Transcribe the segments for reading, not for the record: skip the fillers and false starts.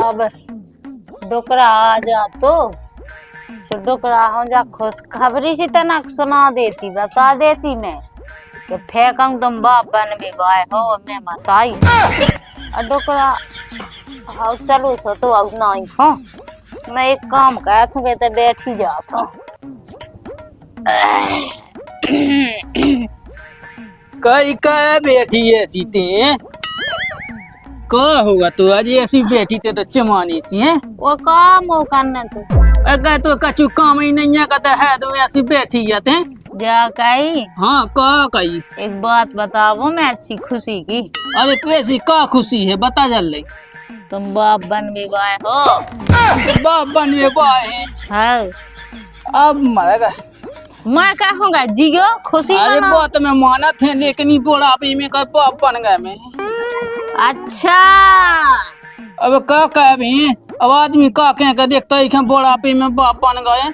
अब डोकरा आ जा तो डोकरा हो जा खुशखबरी सी तना सुना देती बता देती मैं कि फेंकूं तुम बाप बन में बाय हो मैं मताई और डोकरा हाँ चलो तो अब नहीं हो मैं एक काम कर तू कहते बैठी जा तो कई का बैठी ऐसी ते का होगा तो आज ऐसी बैठी ते तो चमानी सी है वो काम हो करने तू अगर तो कछु काम ही नहीं करता है तो ऐसी बैठी जाते हैं जा कही हाँ का कही एक बात बताओ मैं अच्छी खुशी की अरे कैसी का खुशी है बता जल्दी तुम बाप बन में बाय हो बाप बनवे बाए हाँ अब मरेगा मैं कहूँगा जियो खुशी अरे मनाओ। बात में माना थे लेकिन बुढ़ापे में का बाप बन गए मैं अच्छा अब का कह भी अब आदमी का कह के देखता है बुढ़ापे में बाप बन गए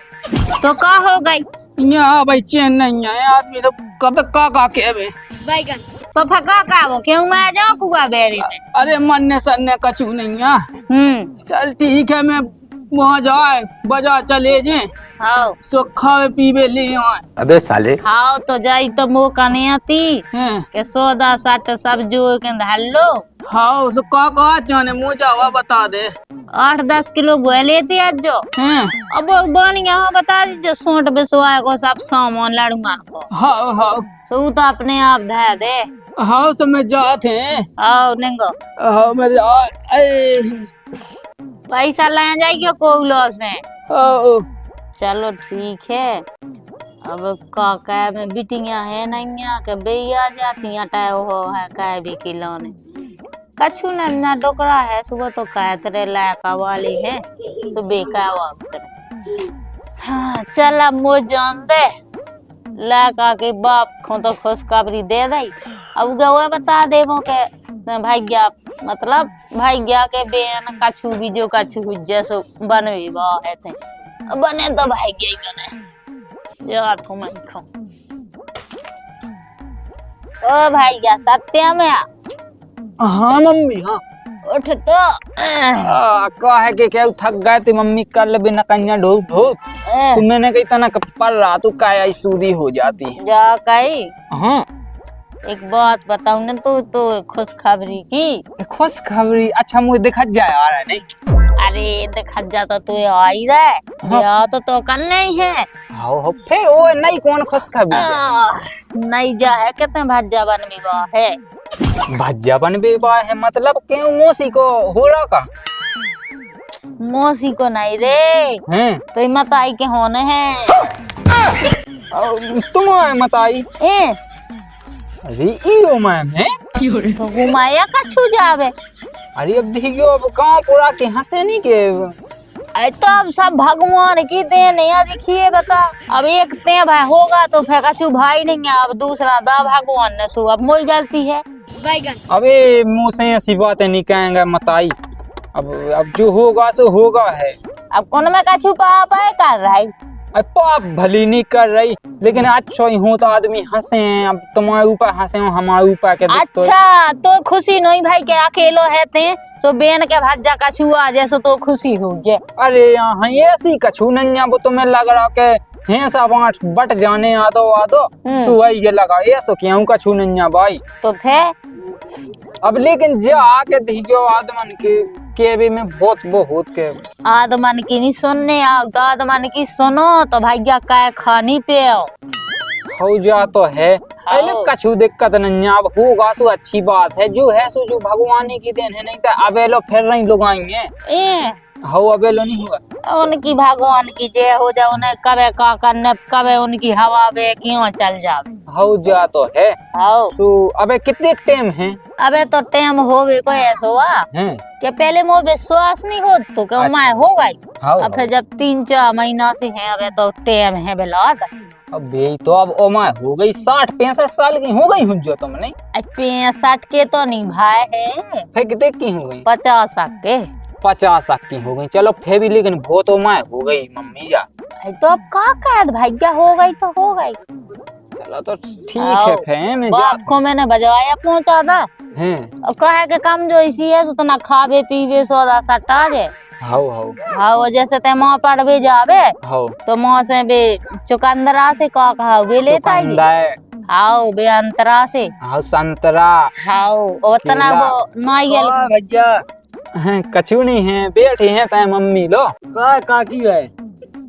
तो का हो गई यहाँ भाई चैन नहीं है आदमी तो कब का कह भी बैगन तो फका का वो क्यों मैं जाऊँ कुआ बेरी में अरे मरने सरने कछु नहीं है चल ठीक है मैं वहाँ जाए बाजार चले जे हाँ सो खावे पीवे ले आए अबे साले हाँ तो जाई तो मौका नहीं आती हैं के सौदा साठ सब जो के धालो हाँ सो का जाने मुँह जावा बता दे 8-10 किलो गोए लेती आज जो हैं अब बन यहाँ बता दीजिए सोट बिसवाए को सब सामान लड़ूंगा को हाँ हाँ तो तो अपने आप धै दे हाँ सो मैं जाते हैं आओ निंगो हाँ मैं जा पैसा ले जाइए कोगलो से हाँ चलो ठीक है अब काका में बिटिया है नहीं के बेया जाती टाय हो है काय भी खिलौने कछु ना डोकरा है सुबह तो काय तेरे लायका वाली है तो बेका हाँ चल अब मुझ जान दे लायका के बाप को तो खुशखबरी दे दई अब गवा बता दे वो के भाग्या मतलब भाग्या के बेन कछु भी जो कछु जैसो बनवी बा है थे बने तो भाग्य ही बने जो तो मैं खाऊं ओ भाग्या सत्य में हाँ मम्मी हाँ उठ तो का है कि क्या थक गए थे मम्मी कल बिना कन्या ढोक ढोक तो मैंने कही तना पर रात का आई सूदी हो जाती जा कही हाँ एक बात बताऊं ना तो खुशखबरी की खुशखबरी अच्छा मुझे दिखा जाए आ रहा है नहीं अरे देखा जाता तो आई रहे ब्याह तो करना ही है हो फे ओ नहीं कौन खुशखबरी नहीं जा है कितने भज्जा बन विवाह है भज्जा बन विवाह है मतलब क्यों मौसी को हो रहा का मौसी को नहीं रे हैं तो मत आई के होने हैं तुम मत आई ए अरे ई मैम है तो घुमाया का छू जावे अरे अब देखियो अब गाँव पूरा के हंसे नहीं के अरे तो अब सब भगवान की देन है देखिए बता अब एक ते भाई होगा तो फिर कछु भाई नहीं है अब दूसरा दा भगवान ने सो अब मोई गलती है बैगन अबे मुँह से ऐसी बातें नहीं कहेंगे मत आई अब जो होगा सो होगा है अब कौन में कछु पाप है कर रहा है पाप भली नहीं कर रही लेकिन अच्छा ही होता आदमी हंसे अब तुम्हारे ऊपर हंसे हो हमारे ऊपर के अच्छा तो खुशी नहीं भाई के अकेलो है ते तो बेन के भज्जा का छुआ जैसे तो खुशी हो गए अरे यहाँ ऐसी कछु नहीं वो तुम्हें लग रहा के हैं सब आठ बट जाने आ दो सुहाई के लगा ऐसो क्यों कछु नहीं भाई तो फिर अब लेकिन जो आके देखियो आदमन के भी में बहुत के आदमन की नहीं सुनने आओ तो आदमन की सुनो तो भैया काय खानी पे आओ हो जा तो है पहले कछु दिक्कत नहीं अब होगा सो अच्छी बात है जो है सो जो भगवान की देन है नहीं तो अबेलो फिर नहीं लोग आएंगे हो अबेलो नहीं होगा उनकी भगवान की जय हो जाए उन्हें कबे का करने कबे उनकी हवा वे क्यों चल जावे हो जा तो है आओ सो अबे कितने टाइम है अबे तो टाइम होवे को ऐसा हुआ हैं कि पहले मो विश्वास नहीं हो तो क्या मैं हो गई हाँ अब फिर जब 3-4 महीना से है अबे तो टाइम है बिलात अब यही तो अब ओमा हो गई 60-65 साल की हो गई हूँ जो तुम नहीं 65 के तो नहीं भाई है फिर कितने की हो गई 50 के 50 की हो गई चलो फिर भी लेकिन बहुत ओमा हो गई मम्मी जा तो अब का कैद भैया हो गई तो हो गई चलो तो ठीक है फिर मैं बाप को मैंने बजवाया पहुंचा था हैं। और कहे के कम जो इसी है तो तना खावे पीवे सौदा सट्टा जे हाउ हाउ हाँ जैसे ते माँ पढ़वे जावे हाउ तो माँ से बे चुकंदरा से का कहा वे लेता है चुकंदर हाउ बे अंतरा से हाउ संतरा हाउ और तना केला। वो नारियल भैया हैं कछु नहीं है बैठे हैं तय मम्मी लो का की है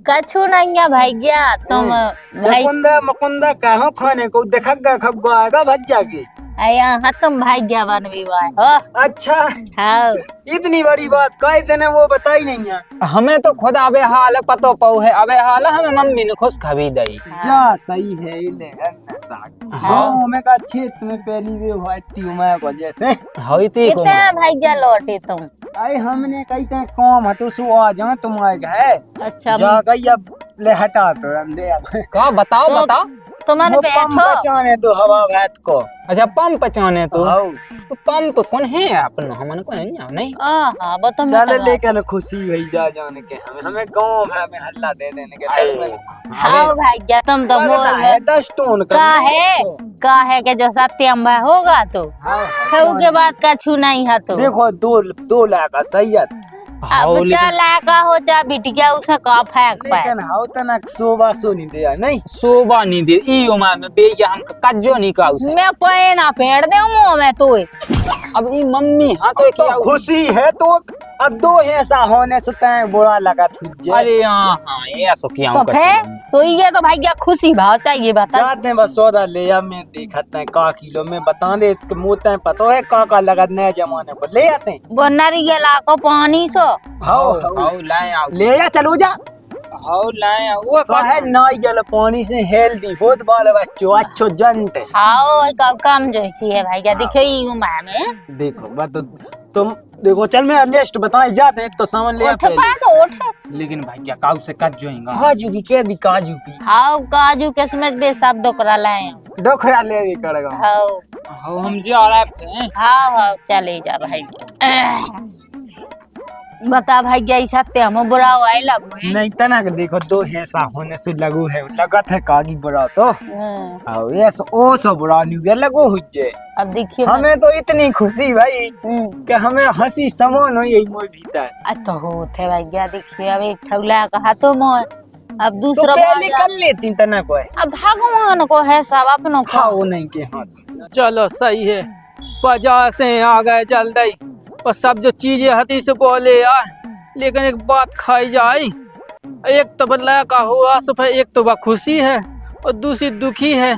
कछु नहीं है भैया तुम भाई चकुंदा मकुंदा कहो खाने को देखा खग्गो आएगा भज्जा की यहाँ तुम भाग्या बनवी वाय हो अच्छा हाउ इतनी बड़ी बात कह देने वो बताई नहीं है। हमें तो खुद अबे हाल पतो पाऊ है अबे हाल हमें मम्मी ने खुश खबी दई जा सही है इले हाँ मैं का क्षेत्र में पहली वे होती हूँ मैं को जैसे होती को कितने भाग्या लौटे तुम आई हमने कही थे कौम है तो सु आ जा तुम आए गए अच्छा जा गई अब ले हटा तो दे अब का बताओ तो- बताओ तुम्हारे वो पंप बैठो बचाने दो हवा भैत को अच्छा पंप चाने तो हाउ पंप कौन है अपन हमन को नहीं हाँ वो तुम चल लेकिन खुशी हुई जा जाने के हमें गाँव है हमें हल्ला दे देने के हाउ भाग्या तुम तो बोल है 10 टोन का है कि जो सत्यम भाई होगा तो खाऊ के बाद कछु नहीं है तो देखो 2 लाख सैयद अब चला का हो चा बिटिया उसे का फेंक पाए लेकिन हाउ तना सोबा सो नहीं दिया नहीं शोभा नहीं दे ई उमा में बे हम कज्जो नहीं काऊ से मैं पैना फेड़ दे मुंह में तो अब ई मम्मी हां तो तो क्या खुशी है तो अब 2 ऐसा होने से तय बुरा लगा तुझे अरे हां ये सो किया तो फिर तो ये तो भाई क्या खुशी भाव चाहिए बता जाते हैं बस सौदा ले अब मैं देखता है का किलो में बता दे मोते हैं पता है का लगा नए जमाने पर ले आते हैं वो नारियल को पानी सो हाउ हाउ लाए आओ ले जा चलो जा हाउ लाए वो का है नारियल पानी से हेल्दी बहुत बाल बच्चों अच्छो जंट हाओ का काम जो इसी है भाई क्या देखो ये उमा में देखो बात तुम देखो चल मैं नेक्स्ट बताए जाते हैं तो सामान ले आ उठ पा तो उठ लेकिन भाई क्या काऊ से कज्जो होएगा काजू की क्या दी काजू की हाउ काजू किस्मत बे सब डोकरा लाए डोखरा ले भी करेगा हाउ हाउ हम जा रहे हैं हाउ हाउ चले जा भाई बता भाई क्या इस हत्ते हम बुरा हुआ है लगू है नहीं तना के देखो 2 ऐसा होने से लगू है लगत है कागी बुरा तो आओ ये ओ सो बुरा नहीं गया लगो हुज्जे अब देखियो हमें तो इतनी खुशी भाई कि हमें हंसी समान हो यही मोर भीतर तो होते भाई क्या देखियो अब एक ठगला कहा तो मोर अब तो दूसरा पहले कर लेती तना को है अब भगवान को है सब अपनों को खाओ नहीं के हाथ चलो सही है बाजार से आ गए जल्दी और सब जो चीजें हती से बोले यार लेकिन एक बात खाई जाए एक तो बदला का हुआ सुबह एक तो खुशी है और दूसरी दुखी है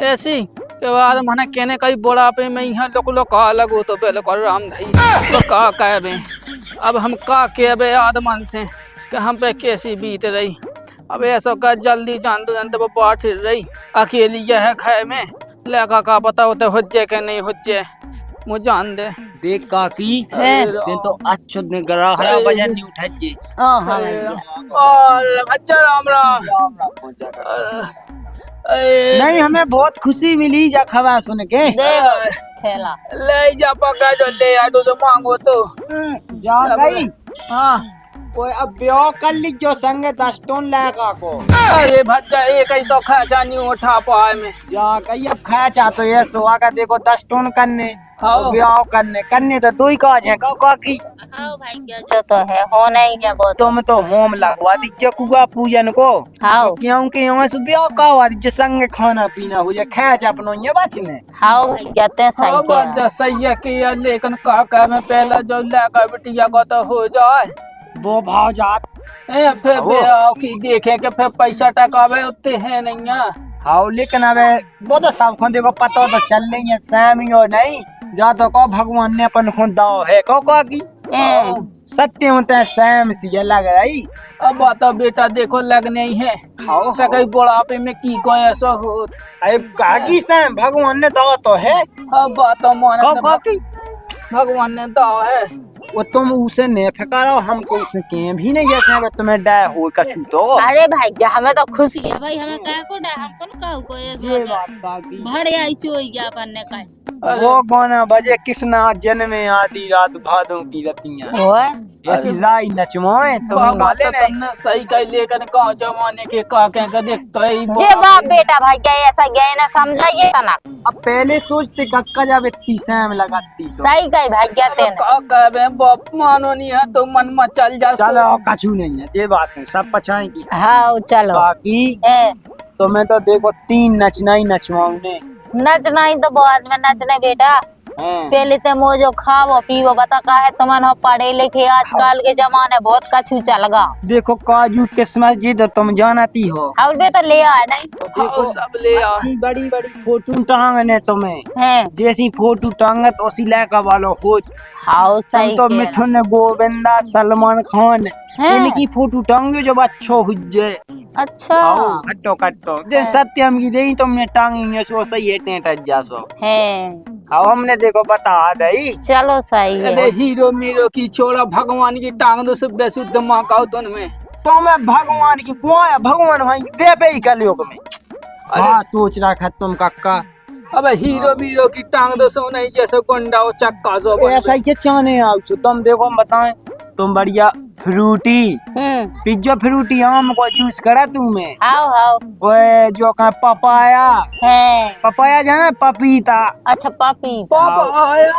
ऐसी के बाद मैंने कहने कई बुढ़ापे में यहाँ लोग कहा लगो तो बिल्कुल राम धई तो का कहबे अब हम का कहबे आदमन से कि हम पे कैसी बीत रही अब ऐसा का जल्दी जान दो जानते बैठ रही अकेली यह खाए में लगा का पता होता हुज्जे के नहीं हुज्जे मुझे जान दे देख काकी है। ते तो अच्छो ने गरा हरा वजन नहीं उठा जी हाँ भैया और अच्छा राम राम नहीं हमें बहुत खुशी मिली जा खबर सुन के देख थैला ले जा पका जो ले आ तो मांगो तो जा गई हाँ कोई अब ब्याह कर ली जो संगे 10 टोन लगा को अरे भज्जा एक ही तो खर्चा नहीं उठा पाए में जा गई अब खाया चाहते ये सोआ का देखो 10 टोन करने हाँ। और ब्याह करने तो 2 ही काज है काकी हाँ भाई क्या जो तो है होना ही है बहुत तुम तो होम लगवा दी चकुआ पूजन को हाँ क्योंकि यहाँ से ब्याह का हुआ जो संगे खाना पीना हो जाए खाया चा अपनो ये बचने हाँ भाई क्या ते सही हाँ कह भज्जा सही है कि यार लेकिन काका में पहला जो लगा बिटिया को तो हो जाए वो भाव जात फिर ब्याह की देखे कि फिर पैसा टका वे उतने है नहीं है हाँ लेकिन अब वो तो सब खुद देखो पता तो चल रही है सैमी और नहीं जा तो को भगवान ने अपन खुद दाव है को की सत्य होता है सैम सी लग रही अब बात बेटा देखो लगने ही है तो कहीं बुढ़ापे में की को ऐसा हो अरे काकी सैम भगवान ने दाव तो है अब बात को की भगवान ने दाव है वो तुम उसे नहीं फेंका रहो, हमको उसे के भी नहीं जैसे अगर तुम्हें डाय हो कछु तो। अरे भाई हमें तो खुशी है भाई, हमें कह को डा हमको न कहू को ये बात बाकी भड़े आई चोई गया अपन ने कह वो गाना बजे किसना जन्मे आधी रात भादों की रतियां, ओए ऐसी लाई नचवाए तुम बाबा वाले तो नहीं। तुमने सही कह लेकर कहा जमाने के का कह देखता ही जे बाप बेटा भाई क्या ऐसा गए ना समझाइए तना। अब पहले सोचते कक्का जब इतनी सैम लगाती तो सही कही भाई कहते हैं। का कहबे बाप मानो नहीं है तो मन में चल जा। चलो कछु नहीं है, ये बात नहीं, सब पछाएंगी। हाँ चलो बाकी तो मैं तो देखो 3 नचना ही नचवाऊं ने। नचना ही तो बाद में नचने बेटा, पहले तो मोजो खाओ पीवो बता का है तुमन हो पढ़े लिखे आजकल के जमाने बहुत कछु चल गा। देखो काजू किस्मत जी तो तुम जानती हो। और बेटा ले आए नहीं देखो सब ले आ अच्छी बड़ी बड़ी फोटो टांगने तुम्हें, हैं। जैसी फोटो टांगत उसी लायक वालो हो। हाँ तुम सही तो कह रहा। मिथुन गोविंदा सलमान खान हैं। इनकी फोटो टांगे जब अच्छो हुज्जे। अच्छा कट्टो कट्टो जे सत्यम की देही तुमने टांगी है सो सही है टेंट जासो। है अब हमने देखो बता दई। चलो सही है। अरे हीरो मीरो की छोड़ा भगवान की टांग दो सब बेसुद्ध माँ का तुन में। तो मैं भगवान की कुआं भगवान भाई दे पे ही कलयुग में। हाँ सोच रखा तुम कक्का। अब हीरो मीरो की टांग दो सो नहीं जैसे गुंडा हो चक्का जो ऐसा ही क्या चाहने आओ तुम देखो हम बताएं तुम बढ़िया फ्रूटी पिज्जा फ्रूटी आम को जूस करा तुम्हें। आओ आओ ओए जो का पपाया है। पपाया जाना पपीता। अच्छा पापी पापा आया।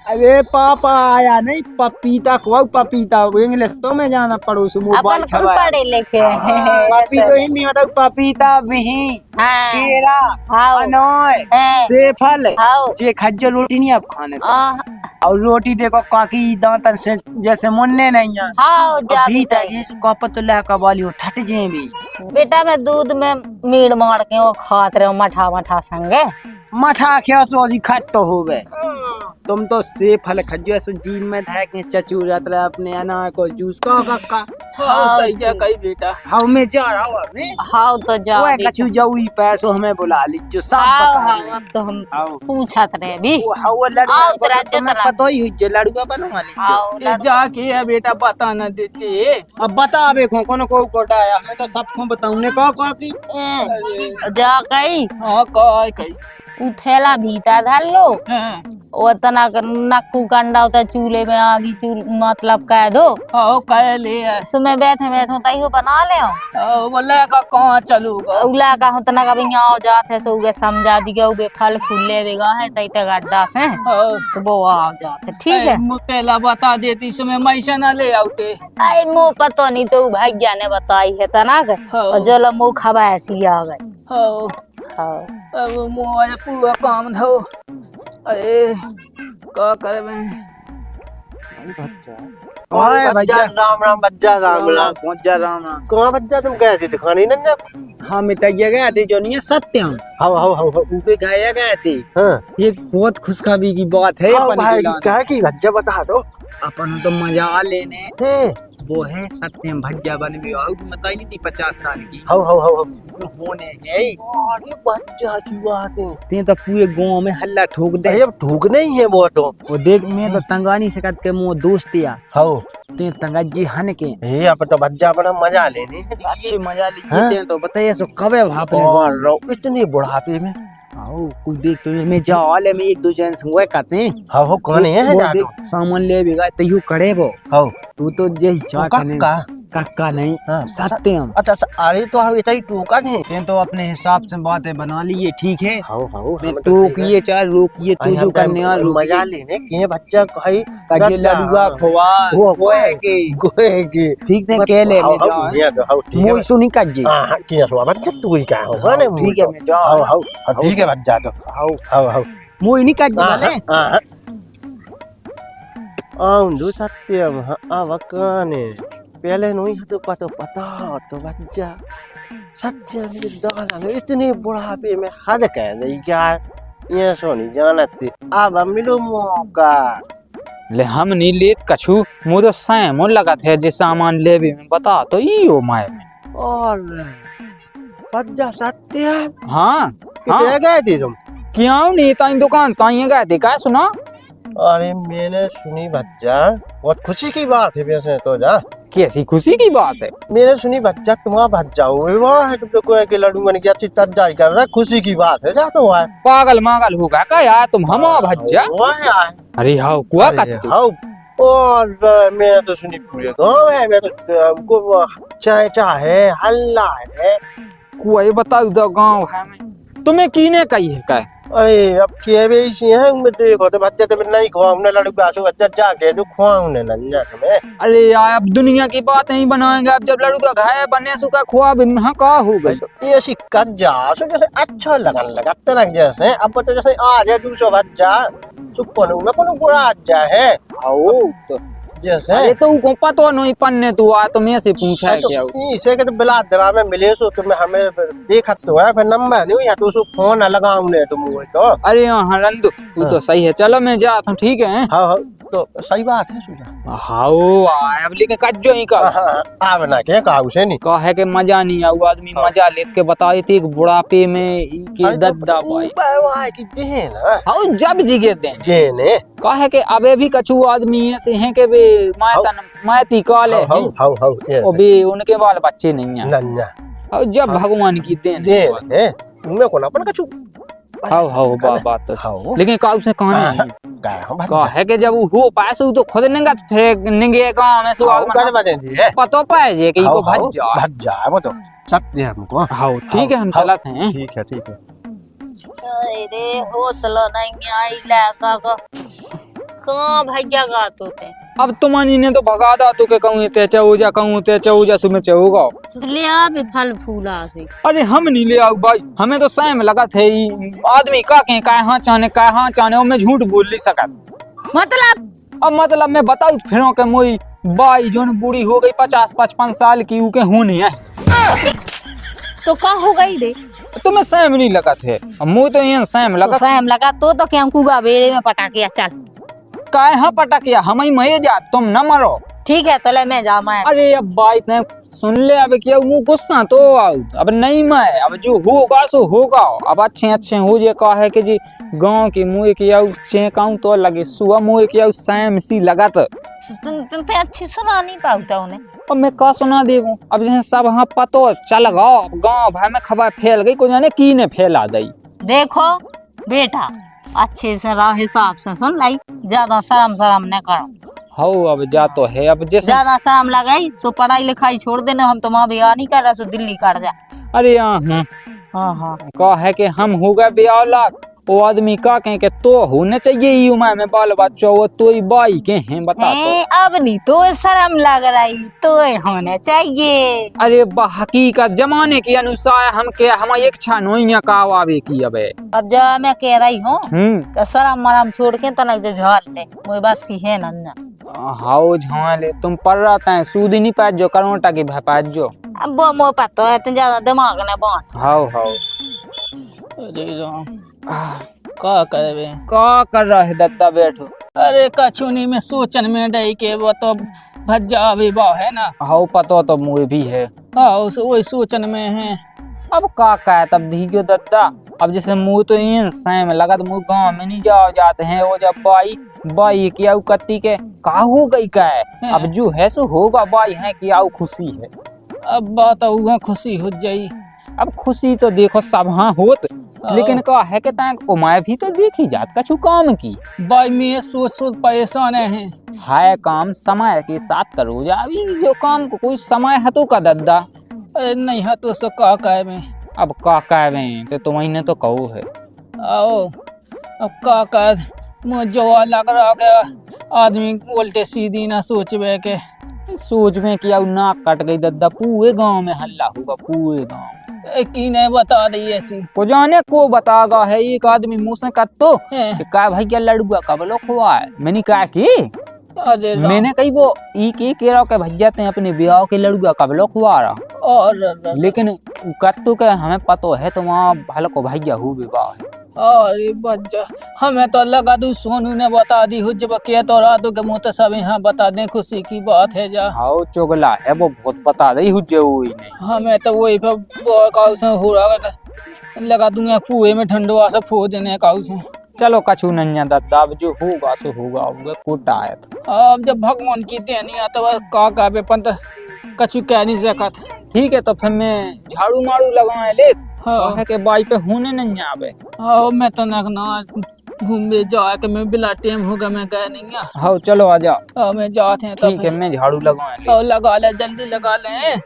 अरे पापा आया नहीं पपीता को पपीता इंग्लिश तो में जाना पड़ोस मोबाइल अपन कौन पढ़े लिखे हैं। पपी तो हिंदी में तो पपीता बिही हाँ केरा आओ अनोय है। सेफल आओ जे खज्जर रोटी नहीं आप खाने तो। आह, और रोटी देखो काकी दांतन से जैसे मुन्ने नहीं है आओ जा भीतर ये कपत तो लहका वाली हो ठट जे भी। बेटा मैं दूध में मीड़ मार के वो खात रहे मठा मठा संगे। मठा क्या सो जी खट्टो हो गए। तुम तो सेब फल खज्जो ऐसे जीव में था के चचू जात रहे अपने अनार को जूस को कक्का। हाँ सही क्या कही बेटा। हम में जा रहा हूँ अपने हाँ तो जाओ ओए बेटा। कछु जाऊ ही पैसो हमें बुला ली जो सब आओ बता हाँ अब तो हम आओ पूछत रहे भी। वो हवा लड़का आओ जरा तुम्हें जरा। पता ही जो लड़का बनवा ली जो। आओ ये जाके है बेटा बता न देते। अब बता बे कौन को कोटा है हमें तो सबको बताऊंने को की। जा कही हाँ कही उठेला भीता धर लो हाँ वो तना नक्कू कंडा होता चूल्हे में आगी चूल मतलब कह दो हाँ कह ले सुबह बैठे बैठे तई हो बना ले बोले का कहाँ चलूगा। उला का हो तना कभी यहाँ जाते है सो उगे समझा दी उगे फल फूल ले बेगा है तई तक अड्डा से सुबह आ जाते ठीक है। पहला बता देती समय मैसे न ले आते। आई मुँह पता नहीं तो भैया ने बताई है तना के और जलो मुँह खबा ऐसी आ गई। हाँ हाँ अब मुँह पूरा काम धो। अरे क्या करे मैं। ओए भैया राम राम बच्चा राम राम। पहुंच जा राम राम। कहाँ बच्चा तुम गए थे दिखाने न जब। हाँ मिताइया गए थे जो नहीं है सत्यम हाउ ऊपे गाया गए थे। हाँ ये बहुत खुशखबरी की बात है अपन भाई के लाने। क्या की भज्जा बता दो। अपन तो मजा लेने हैं वो है सत्यम भज्जा बन भी आओ बताई नहीं थी 50 साल की हाउ होने है। अरे बच्चा की बात है। ते तो पूरे गांव में हल्ला ठोक दे। अरे अब ठूक नहीं है वो तो। वो देख मैं तो तंगानी से कट के मो दोस्त या हाउ ते तंगाजी हन के ये अब तो बच्चा बड़ा मजा लेने। अच्छे मजा हाँ? लीजिए तो बताइए सो कबे भाप ले और रो इतनी बुढ़ापे में। आओ कुछ देख तो मैं जा वाले में एक दो जन संग कहते हैं हाउ कौन है वो जानो। देख सामान ले बेगा तयू करे वो हाउ तू तो जे चाह करने कक्का। कक्का नहीं हाँ। सत्यम। अच्छा अरे तो हम इतना ही टूका नहीं। ते तो अपने हिसाब से बातें बना लिए ठीक है। हाउ टोकिए चाहे रोकिए तू जो करने आ मजा लेने के बच्चा कहीं कजे लड़ुआ खोआ वो है के गोए के ठीक ने के ले में जा मोई सुनी काजे हाँ किया सो बच्चा तू ही क्या होगा ना। ठीक है मैं जा हाउ ठीक है बच्चा तो हाउ मोई नहीं काजे वाले అవును సత్యం అవకానే पहले नहीं है तो पता तो बच्चा सत्यम की दाल इतने बुढ़ापे में हद कह दे क्या ये सोनी जानती अब मिलो मौका। ले हम नहीं लेत कछु मो तो सैमो लगा थे जे सामान लेवे में बता तो ई माय में। और बच्चा सत्यम हाँ कितने गए थे तुम। क्यों नहीं ताई दुकान ताई गए थे का सुना अरे मैंने सुनी भज्जा, बहुत खुशी की बात है वैसे तो जा। कैसी खुशी की बात है? मैंने सुनी भज्जा तुम्हारा भज्जा हुए वाह है, तुम तो कोई के लड्डू बन गया तब जाई कर रहा, खुशी की बात है जा तो है। पागल मागल होगा का यार तुम, हम भज्जा? वाह यार, अरे हाँ कुआ का हाँ। और मैंने तो सुनी पूरे गाँव है, मैं तो हमको चाय चाय है, हल्ला है। कुआ ये बताओ तो गाँव है में तुम्हें कीने कही है का? अरे अब के भी इसी है, मैं देखो तो बच्चे तो मैं नहीं खुआऊं ना लड़ू गासो बच्चा जाके जो खुआऊं ना नन्या तुम्हें। अरे यार अब दुनिया की बात नहीं बनाएंगे, अब जब लड़ू का घाय बने सुखा खुआ बिन्हा का हो गई। ये सिक्का जा सो जैसे अच्छा लगन लगा तरह जैसे, अब तो जैसे आ जाए दूसरा बच्चा सुपन में कोनो बुरा जा है आओ तो जैसे। अरे तो को पतो नहीं पन्ने तू आ तो मैं से पूछा है क्या? इसे के तो बिलादरा में मिले सो तुम्हें हमें देखा तो है, फिर नंबर नहीं या तो सो फोन लगाऊं ने तुम तो। अरे हाँ रंदू तू तो सही है, चलो मैं जाता हूँ ठीक है। हाँ हाँ तो सही बात है सुजा। हाओ अब लेकिन कज्जो ही का आ बना के काऊ से नहीं कहे के मजा नहीं आऊ, आदमी मजा लेत के बताई थी बुढ़ापे में के दद्दा भाई वाह की देन हाउ जब जिगे दे देने कहे के अबे भी कछु आदमी ऐसे हैं के बे मायती काले हैं ओ बे उनके बाल बच्चे नहीं है नन्या और जब भगवान की देन देन है उनमें कौन अपन कछु। हाउ बात तो हाउ लेकिन काऊ से कहने कहे के जब हो पाए सो तो खुद नंगा फेंक निंगे गांव में सो कर बने दी है पतो पाए जे कि को भज जा वो तो सत्य है हमको। हाउ ठीक है हम चलत हैं। ठीक है ठीक है। अरे हो चलो नहीं आई लड़का का कहाँ भैया गा तो थे। अब तुम्हारी ने तो भगा दा तो के कहूं ते चौजा सुमे चौगा ले आ भी फल फूला से। अरे हम नहीं ले आओ भाई, हमें तो सैम लगा थे आदमी का के कहाँ चाने और मैं झूठ बोल नहीं सकत। मतलब अब मतलब मैं बताऊ फिर के मोई बाई जोन बूढ़ी हो गई 50-55 साल की उके हूं नहीं है तो का हो गई रे? तुम्हें सैम नहीं लगा थे, मुझे तो ये सैम लगा। सैम लगा तो क्या कुगा बेड़े में पटाकिया चल काय हाँ पटकिया हम ही मये जा तुम न मरो। ठीक है तो ले मैं जा मैं। अरे अब बात नहीं सुन ले, अब क्या मुँह गुस्सा तो अब नहीं मैं, अब जो होगा सो होगा, अब अच्छे हो जे का है कि जी गांव के मुँह किया चेकाऊं तो लगे सुबह मुँह किया सैम सी लगा तो तुम तो अच्छी सुना नहीं पाता उन्हें। अब मैं का सुना देवो, अब जैसे सब हाँ पतो चल गाओ गाँव भाई में खबर फैल गई को जाने की ने फैला दई। देखो बेटा अच्छे से रह हिसाब से सुन लाई, ज्यादा शर्म न करो। हो अब जा तो है, अब जैसे ज्यादा शर्म लग रही तो पढ़ाई लिखाई छोड़ देना, हम तो वहाँ बियाह नहीं कर रहे सो दिल्ली कर जा। अरे हाँ हाँ का है कि हम हो गए ब्याह वो आदमी का कहें के तो होने चाहिए ही उम्र में बाल बच्चा वो तो ही बाई के हैं बता तो। अब नहीं तो शर्म लग रही तो होने चाहिए। अरे हकीकत जमाने के अनुसार हम के हमारी इच्छा नहीं का आवे की अब जब मैं कह रही हूँ शर्म मरम छोड़ के तनक जो झाल ले मुझे बस की है नन्ना। हाउ झाले तुम पढ़ रहा है सूद नहीं पाज जो करोटा की पाज जो अब वो मो पता है तुम ज्यादा दिमाग न बांट। हाउ अरे का करे का कर रहा है दत्ता बैठो। अरे कछुनी में सोचन में डई के वो तो भज्जा विवाह है ना। हाउ पतो तो मुझे भी है। हाँ वही सोचन में है। अब का तब धीयो दत्ता, अब जैसे मुँह तो इन सैम लगा तो मुँह गाँव में नहीं जाते हैं वो जब बाई किया कत्ती के का हो गई का है अब जो है सो होगा बाई है कि आओ खुशी है। अब बात खुशी हो जाई। अब खुशी तो देखो सब हाँ होत लेकिन का है कि उमाय भी तो देखी जात कछु काम की बाई में सोच परेशान है काम समय के साथ करो जा, अभी जो काम को कोई समय है तो का दद्दा। अरे नहीं है तो सो का कहे में अब का कहे तो तुम्हें तो कहो है आओ अब का कह मुझे जो लग रहा के आदमी उल्टे सीधी ना सोचबे के सोच में किया नाक कट गई दद्दा, पूरे गांव में हल्ला होगा पूरे गांव की नहीं बता रही ऐसी को जाने को बतागा है। एक आदमी मुँह से कह तो का भाई क्या लड़ुआ कब लो खुआ है मैंने कहा कि मैंने कही वो के के भैया ते अपने ब्याह के लड़ुआ कब लो खुआ रहा और लेकिन कत्तू के हमें पतो है तो वहाँ भल को भैया हु विवाह है। अरे बच्चा हमें तो लगा दू सोनू ने बता दी हो जब के तो रातों के मुँह तो सब यहाँ बता दें खुशी की बात है जा। हाँ चुगला है वो बहुत बता दी हुई नहीं हमें तो वही पे काउ से हो रहा लगा दूंगा कुएं में ठंडवा से फो देने काउ से चलो कछु नहीं दादा, अब जो होगा सो होगा, कोटा है तो। अब जब भगवान की देनी आता है का कहबे पंत कछु कह नहीं सकत। ठीक है तो फिर मैं झाड़ू मारू लगाए ले, हाँ कहे के बाई पे होने नहीं आवे। हाँ मैं तो ना घूमने जा के मैं बिला टाइम होगा मैं गया नहीं है। हाँ चलो आ जाओ। हाँ मैं जाते हैं ठीक है मैं झाड़ू लगाए ले। लगा ले जल्दी लगा ले।